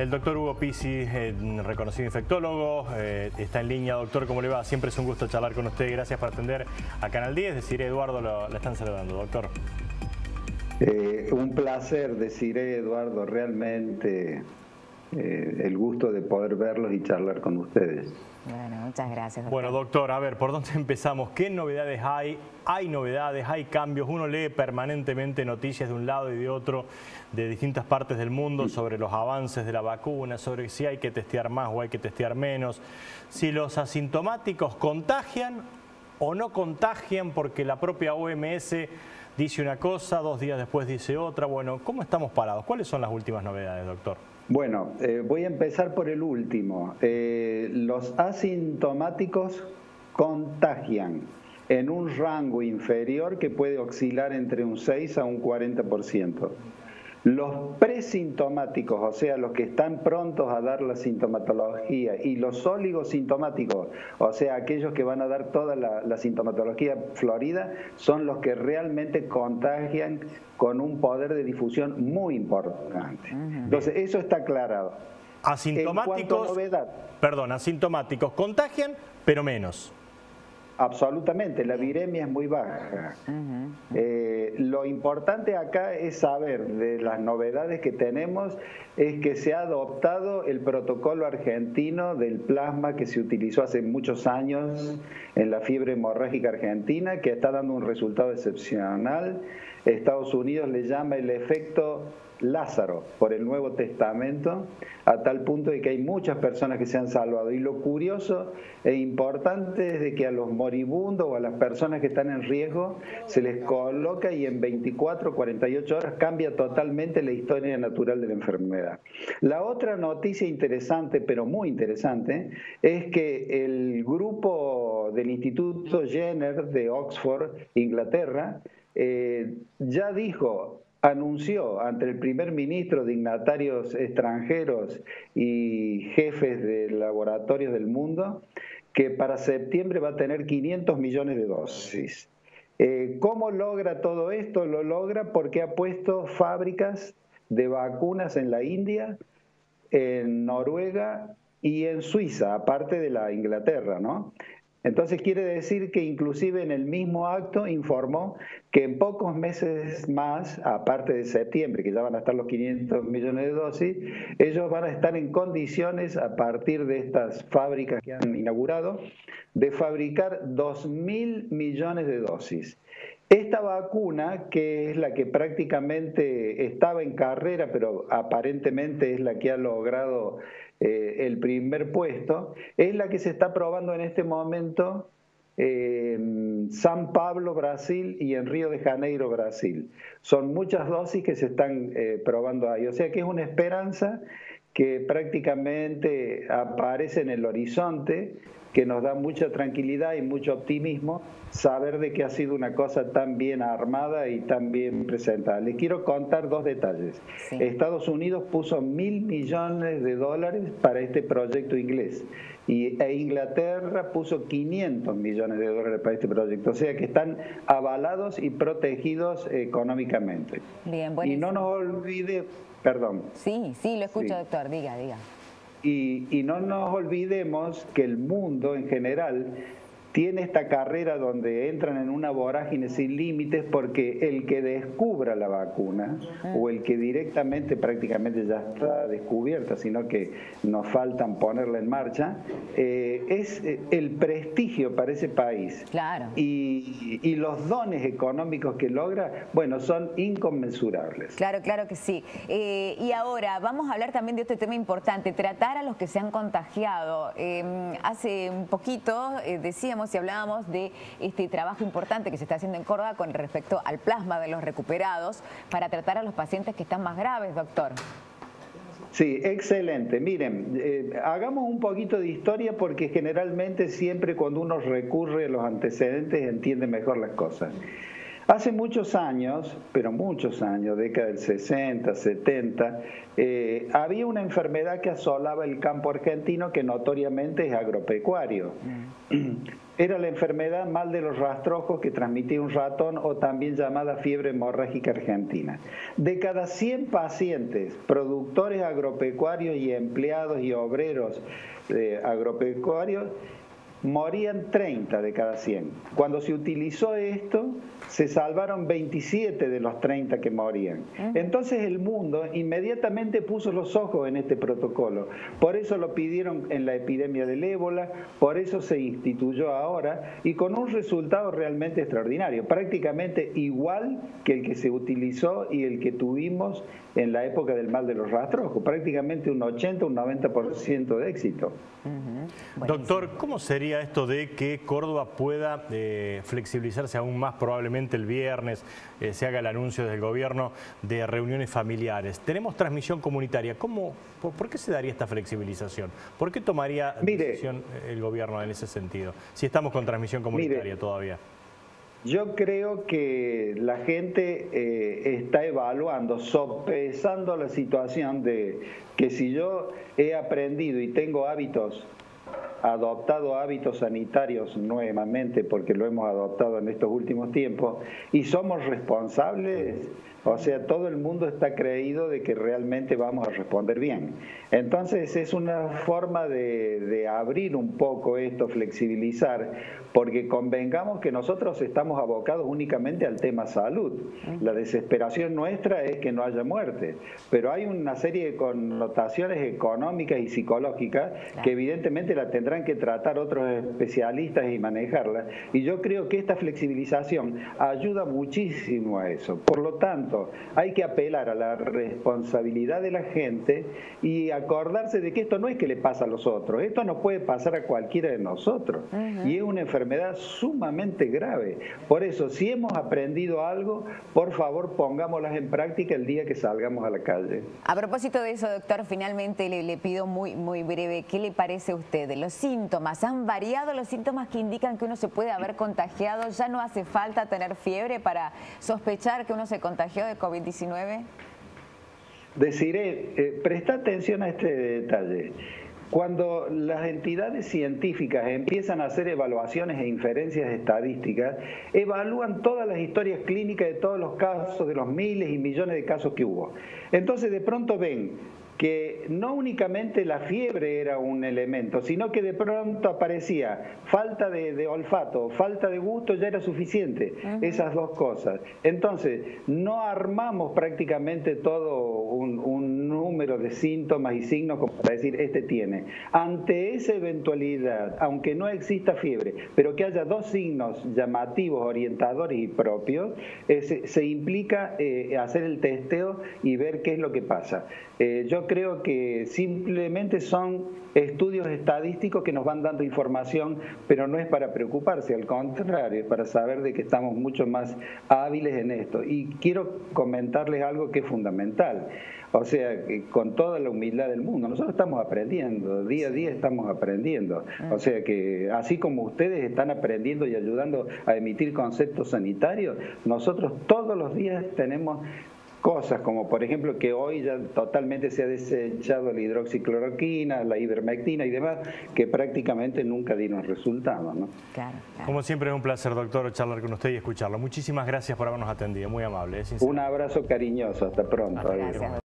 El doctor Hugo Pizzi, reconocido infectólogo, está en línea. Doctor, ¿cómo le va? Siempre es un gusto charlar con usted. Gracias por atender a Canal 10. Desiree, Eduardo, la están saludando, doctor. Un placer, Desiree, Eduardo, realmente el gusto de poder verlos y charlar con ustedes. Bueno, muchas gracias, doctor. Bueno, doctor, a ver, ¿por dónde empezamos? ¿Qué novedades hay? Hay novedades, hay cambios. Uno lee permanentemente noticias de un lado y de otro, de distintas partes del mundo, sobre los avances de la vacuna, sobre si hay que testear más o hay que testear menos, si los asintomáticos contagian o no contagian, porque la propia OMS dice una cosa, 2 días después dice otra. Bueno, ¿cómo estamos parados? ¿Cuáles son las últimas novedades, doctor? Bueno, voy a empezar por el último. Los asintomáticos contagian en un rango inferior que puede oscilar entre un 6 a un 40%. Los presintomáticos, o sea, los que están prontos a dar la sintomatología, y los oligosintomáticos, o sea, aquellos que van a dar toda la sintomatología florida, son los que realmente contagian con un poder de difusión muy importante. Entonces, eso está aclarado. Asintomáticos, asintomáticos contagian, pero menos. Absolutamente, la viremia es muy baja. Lo importante acá es saber de las novedades que tenemos, es que se ha adoptado el protocolo argentino del plasma que se utilizó hace muchos años en la fiebre hemorrágica argentina, que está dando un resultado excepcional. Estados Unidos le llama el efecto Lázaro por el Nuevo Testamento, a tal punto de que hay muchas personas que se han salvado. Y lo curioso e importante es de que a los moribundos o a las personas que están en riesgo se les coloca y en 24 o 48 horas cambia totalmente la historia natural de la enfermedad. La otra noticia interesante, pero muy interesante, es que el grupo del Instituto Jenner de Oxford, Inglaterra, ya anunció ante el primer ministro, dignatarios extranjeros y jefes de laboratorios del mundo, que para septiembre va a tener 500 millones de dosis. ¿Cómo logra todo esto? Lo logra porque ha puesto fábricas de vacunas en la India, en Noruega y en Suiza, aparte de la Inglaterra, ¿no? Entonces quiere decir que inclusive en el mismo acto informó que en pocos meses más, aparte de septiembre, que ya van a estar los 500 millones de dosis, ellos van a estar en condiciones, a partir de estas fábricas que han inaugurado, de fabricar 2.000 millones de dosis. Esta vacuna, que es la que prácticamente estaba en carrera, pero aparentemente es la que ha logrado el primer puesto, es la que se está probando en este momento en San Pablo, Brasil, y en Río de Janeiro, Brasil. Son muchas dosis que se están probando ahí. O sea que es una esperanza que prácticamente aparece en el horizonte, que nos da mucha tranquilidad y mucho optimismo saber de que ha sido una cosa tan bien armada y tan bien presentada. Les quiero contar 2 detalles. Sí. Estados Unidos puso 1.000 millones de dólares para este proyecto inglés e Inglaterra puso 500 millones de dólares para este proyecto. O sea que están avalados y protegidos económicamente. Bien, buenísimo. Y no nos olvide, perdón. Sí, lo escucho, doctor, diga. Y no nos olvidemos que el mundo en general tiene esta carrera donde entran en una vorágine sin límites, porque el que descubra la vacuna o el que directamente prácticamente ya está descubierta, sino que nos faltan ponerla en marcha, es el prestigio para ese país. Claro. Y los dones económicos que logra, bueno, son inconmensurables. Claro que sí. Y ahora vamos a hablar también de este tema importante, tratar a los que se han contagiado. Hace un poquito decíamos y hablábamos de este trabajo importante que se está haciendo en Córdoba con respecto al plasma de los recuperados para tratar a los pacientes que están más graves, doctor. Sí, excelente. Miren, hagamos un poquito de historia, porque generalmente siempre cuando uno recurre a los antecedentes entiende mejor las cosas. Hace muchos años, pero muchos años, década del 60, 70, había una enfermedad que asolaba el campo argentino que notoriamente es agropecuario. Era la enfermedad mal de los rastrojos que transmitía un ratón o también llamada fiebre hemorrágica argentina. De cada 100 pacientes, productores agropecuarios y empleados y obreros agropecuarios, morían 30 de cada 100. Cuando se utilizó esto, se salvaron 27 de los 30 que morían. Entonces el mundo inmediatamente puso los ojos en este protocolo. Por eso lo pidieron en la epidemia del ébola, por eso se instituyó ahora y con un resultado realmente extraordinario, prácticamente igual que el que se utilizó y el que tuvimos en la época del mal de los rastrojos, prácticamente un 80, un 90% de éxito. Doctor, ¿cómo sería esto de que Córdoba pueda flexibilizarse aún más? Probablemente el viernes se haga el anuncio del gobierno de reuniones familiares. Tenemos transmisión comunitaria. ¿Por qué se daría esta flexibilización? ¿Por qué tomaría decisión el gobierno en ese sentido? Si estamos con transmisión comunitaria todavía. Yo creo que la gente está evaluando, sopesando la situación de que si yo he aprendido y tengo adoptado hábitos sanitarios nuevamente, porque lo hemos adoptado en estos últimos tiempos, y somos responsables, o sea, todo el mundo está creído de que realmente vamos a responder bien. Entonces es una forma de abrir un poco esto, flexibilizar, porque convengamos que nosotros estamos abocados únicamente al tema salud. La desesperación nuestra es que no haya muerte, pero hay una serie de connotaciones económicas y psicológicas que evidentemente la tendrán que tratar otros especialistas y manejarla, y yo creo que esta flexibilización ayuda muchísimo a eso. Por lo tanto, hay que apelar a la responsabilidad de la gente y acordarse de que esto no es que le pasa a los otros, esto nos puede pasar a cualquiera de nosotros, y es una enfermedad sumamente grave. Por eso, si hemos aprendido algo, por favor pongámoslas en práctica el día que salgamos a la calle. A propósito de eso, doctor, finalmente le pido muy breve, ¿qué le parece a usted? Los síntomas, ¿han variado los síntomas que indican que uno se puede haber contagiado? ¿Ya no hace falta tener fiebre para sospechar que uno se contagió de COVID-19? Deciré, presta atención a este detalle. Cuando las entidades científicas empiezan a hacer evaluaciones e inferencias estadísticas, evalúan todas las historias clínicas de todos los casos, de los miles y millones de casos que hubo. Entonces de pronto ven que no únicamente la fiebre era un elemento, sino que de pronto aparecía falta de olfato, falta de gusto, ya era suficiente, esas dos cosas. Entonces, no armamos prácticamente todo un número de síntomas y signos como para decir, este tiene. Ante esa eventualidad, aunque no exista fiebre, pero que haya dos signos llamativos, orientadores y propios, se implica hacer el testeo y ver qué es lo que pasa. Yo creo que simplemente son estudios estadísticos que nos van dando información, pero no es para preocuparse, al contrario, es para saber de que estamos mucho más hábiles en esto. Y quiero comentarles algo que es fundamental. O sea, que con toda la humildad del mundo, nosotros estamos aprendiendo, día a día estamos aprendiendo. O sea que así como ustedes están aprendiendo y ayudando a emitir conceptos sanitarios, nosotros todos los días tenemos cosas como, por ejemplo, que hoy ya totalmente se ha desechado la hidroxicloroquina, la ivermectina y demás, que prácticamente nunca dieron resultados, ¿no? Claro. Como siempre es un placer, doctor, charlar con usted y escucharlo. Muchísimas gracias por habernos atendido, muy amable. Un abrazo cariñoso, hasta pronto. Gracias.